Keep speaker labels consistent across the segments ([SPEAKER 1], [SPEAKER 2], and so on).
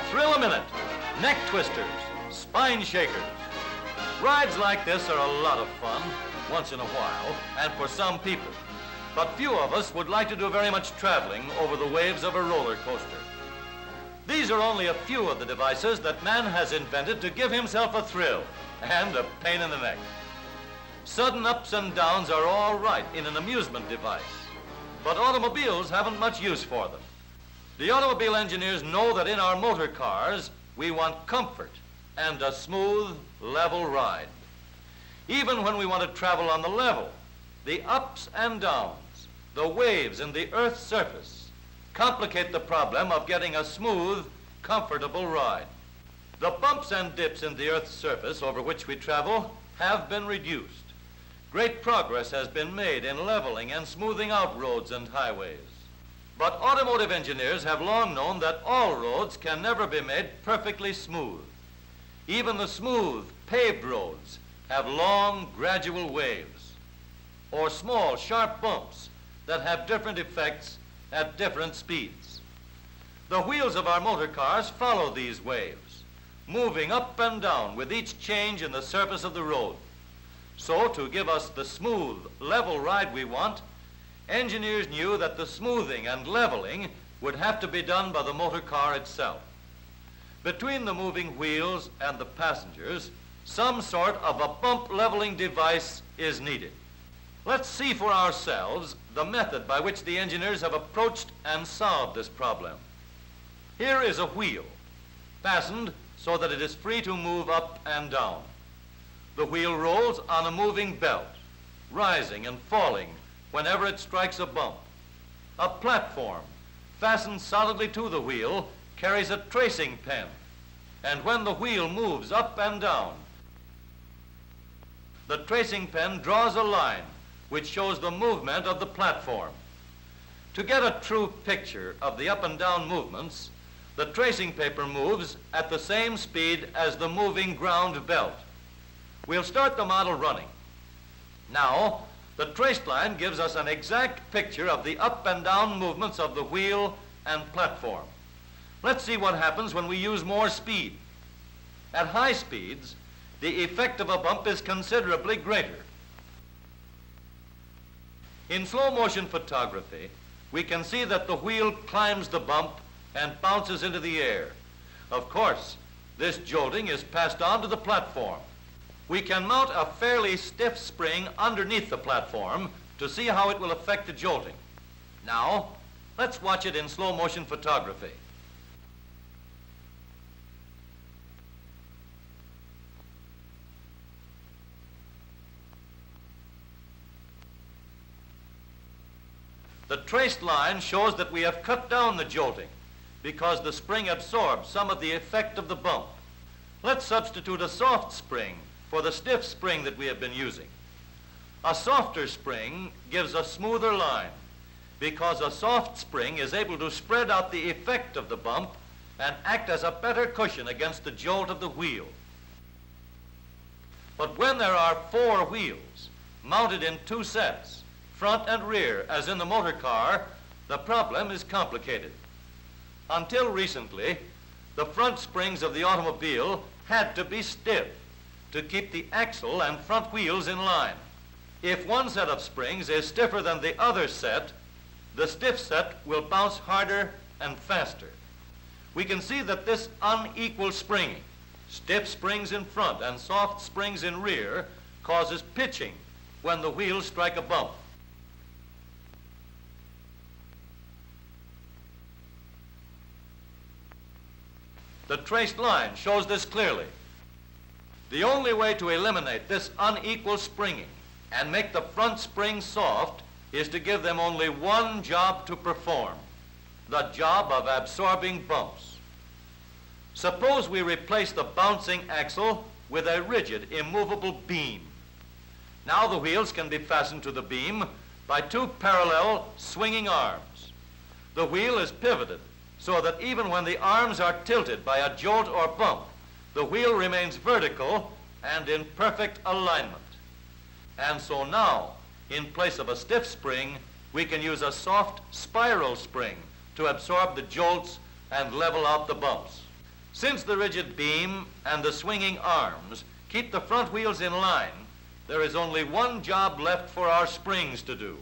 [SPEAKER 1] thrill a minute, neck twisters, spine shakers. Rides like this are a lot of fun once in a while and for some people. But few of us would like to do very much traveling over the waves of a roller coaster. These are only a few of the devices that man has invented to give himself a thrill and a pain in the neck. Sudden ups and downs are all right in an amusement device, but automobiles haven't much use for them. The automobile engineers know that in our motor cars, we want comfort and a smooth, level ride. Even when we want to travel on the level, the ups and downs, the waves in the Earth's surface, complicate the problem of getting a smooth, comfortable ride. The bumps and dips in the Earth's surface over which we travel have been reduced. Great progress has been made in leveling and smoothing out roads and highways. But automotive engineers have long known that all roads can never be made perfectly smooth. Even the smooth, paved roads have long, gradual waves, or small, sharp bumps that have different effects at different speeds. The wheels of our motor cars follow these waves, moving up and down with each change in the surface of the road. So, to give us the smooth, level ride we want, engineers knew that the smoothing and leveling would have to be done by the motor car itself. Between the moving wheels and the passengers, some sort of a bump leveling device is needed. Let's see for ourselves the method by which the engineers have approached and solved this problem. Here is a wheel, fastened so that it is free to move up and down. The wheel rolls on a moving belt, rising and falling whenever it strikes a bump. A platform, fastened solidly to the wheel, carries a tracing pen, and when the wheel moves up and down, the tracing pen draws a line which shows the movement of the platform. To get a true picture of the up and down movements, the tracing paper moves at the same speed as the moving ground belt. We'll start the model running. Now, the traced line gives us an exact picture of the up and down movements of the wheel and platform. Let's see what happens when we use more speed. At high speeds, the effect of a bump is considerably greater. In slow motion photography, we can see that the wheel climbs the bump and bounces into the air. Of course, this jolting is passed on to the platform. We can mount a fairly stiff spring underneath the platform to see how it will affect the jolting. Now, let's watch it in slow motion photography. The traced line shows that we have cut down the jolting because the spring absorbs some of the effect of the bump. Let's substitute a soft spring for the stiff spring that we have been using. A softer spring gives a smoother line because a soft spring is able to spread out the effect of the bump and act as a better cushion against the jolt of the wheel. But when there are 4 wheels mounted in 2 sets, front and rear, as in the motor car, the problem is complicated. Until recently, the front springs of the automobile had to be stiff to keep the axle and front wheels in line. If one set of springs is stiffer than the other set, the stiff set will bounce harder and faster. We can see that this unequal springing, stiff springs in front and soft springs in rear, causes pitching when the wheels strike a bump. The traced line shows this clearly. The only way to eliminate this unequal springing and make the front springs soft is to give them only one job to perform, the job of absorbing bumps. Suppose we replace the bouncing axle with a rigid, immovable beam. Now the wheels can be fastened to the beam by 2 parallel swinging arms. The wheel is pivoted so that even when the arms are tilted by a jolt or bump, the wheel remains vertical and in perfect alignment. And so now, in place of a stiff spring, we can use a soft spiral spring to absorb the jolts and level out the bumps. Since the rigid beam and the swinging arms keep the front wheels in line, there is only one job left for our springs to do.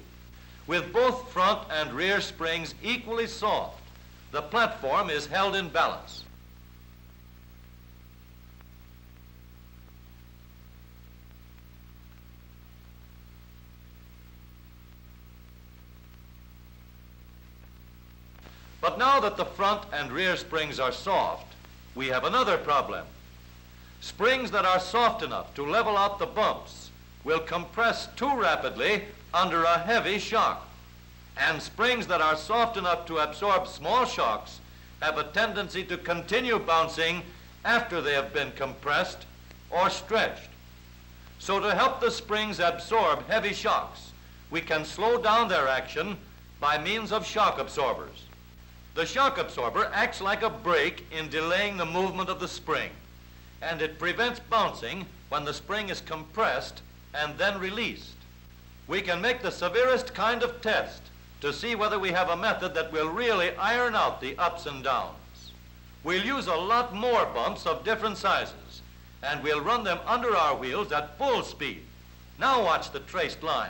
[SPEAKER 1] With both front and rear springs equally soft, the platform is held in balance. But now that the front and rear springs are soft, we have another problem. Springs that are soft enough to level out the bumps will compress too rapidly under a heavy shock. And springs that are soft enough to absorb small shocks have a tendency to continue bouncing after they have been compressed or stretched. So to help the springs absorb heavy shocks, we can slow down their action by means of shock absorbers. The shock absorber acts like a brake in delaying the movement of the spring, and it prevents bouncing when the spring is compressed and then released. We can make the severest kind of test to see whether we have a method that will really iron out the ups and downs. We'll use a lot more bumps of different sizes, and we'll run them under our wheels at full speed. Now watch the traced line.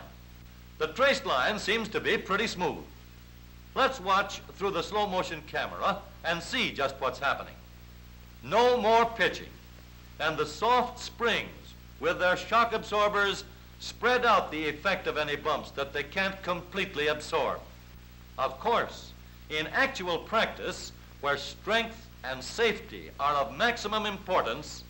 [SPEAKER 1] The traced line seems to be pretty smooth. Let's watch through the slow motion camera and see just what's happening. No more pitching, and the soft springs with their shock absorbers spread out the effect of any bumps that they can't completely absorb. Of course, in actual practice, where strength and safety are of maximum importance,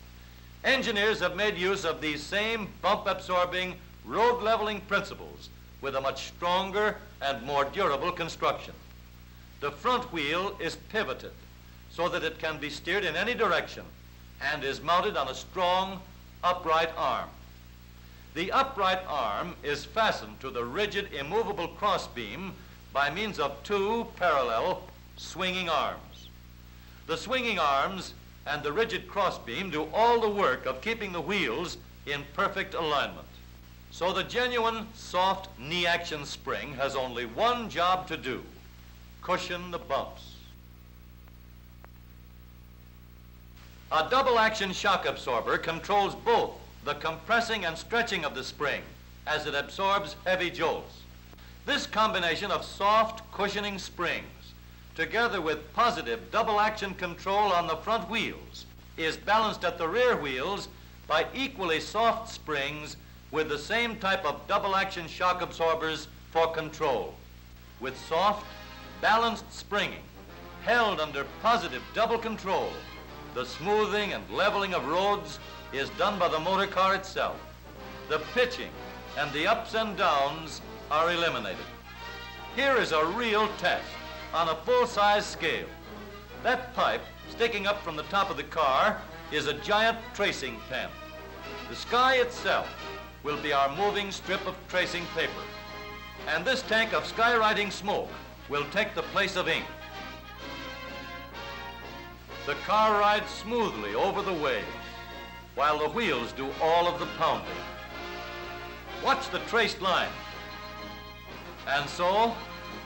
[SPEAKER 1] engineers have made use of these same bump-absorbing, road-leveling principles with a much stronger and more durable construction. The front wheel is pivoted so that it can be steered in any direction and is mounted on a strong, upright arm. The upright arm is fastened to the rigid, immovable crossbeam by means of two parallel swinging arms. The swinging arms and the rigid crossbeam do all the work of keeping the wheels in perfect alignment. So the genuine soft knee action spring has only one job to do: cushion the bumps. A double action shock absorber controls both the compressing and stretching of the spring as it absorbs heavy jolts. This combination of soft cushioning springs, together with positive double action control on the front wheels, is balanced at the rear wheels by equally soft springs with the same type of double action shock absorbers for control. With soft, balanced springing, held under positive double control, the smoothing and leveling of roads is done by the motor car itself. The pitching and the ups and downs are eliminated. Here is a real test on a full-size scale. That pipe sticking up from the top of the car is a giant tracing pen. The sky itself will be our moving strip of tracing paper. And this tank of skywriting smoke will take the place of ink. The car rides smoothly over the waves, while the wheels do all of the pounding. Watch the traced line. And so,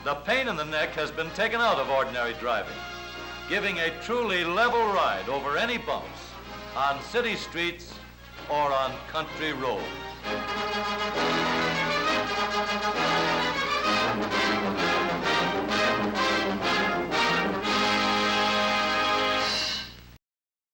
[SPEAKER 1] the pain in the neck has been taken out of ordinary driving, giving a truly level ride over any bumps on city streets or on country roads.